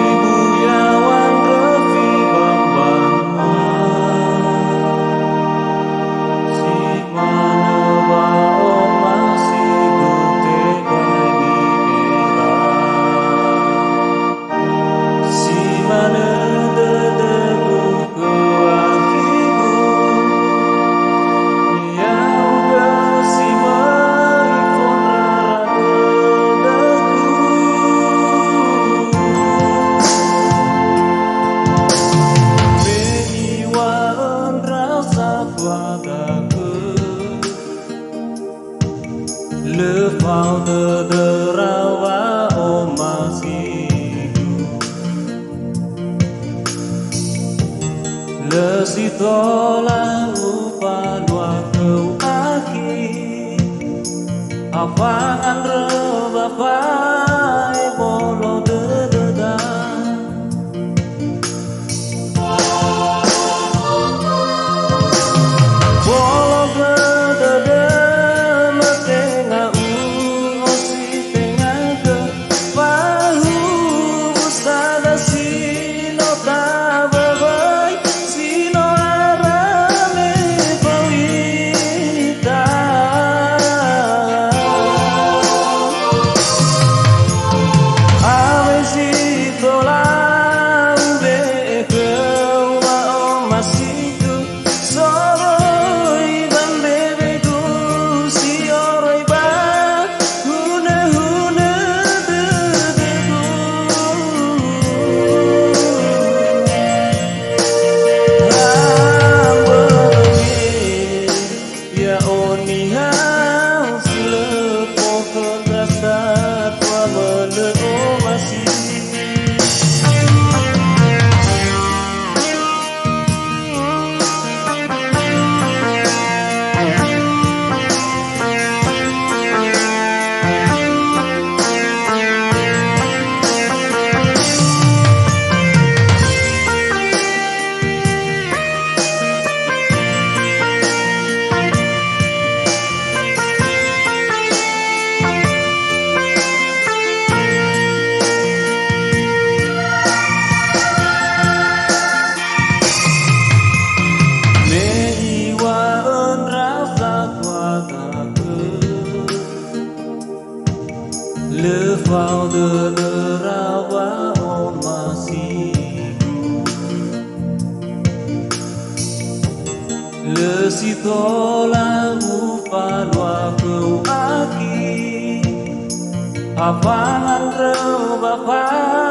Ribuyawan revi bambanua si mana bao masih betebai di era si mana dedebu kewakiku yang si mai fonrara dedeku Beiwan rasa kuadaku Lefau dederawa omasiku Lesitola upalua kau aki Apaan rebapai bolo dededan Bolo gedede metengah osi tengah ke Pahu ustada sino tababai Sino arame pawita Ame sitola ube kewa omasiku Soroi bambebeku sioroi ba hune dedeku Ambermi ya oniha selepo kontrasat wa meleo masih Meiwan rasa kuadaku Lefau dederawa omasiku Lesitola upalua kau aki Apaan rebapai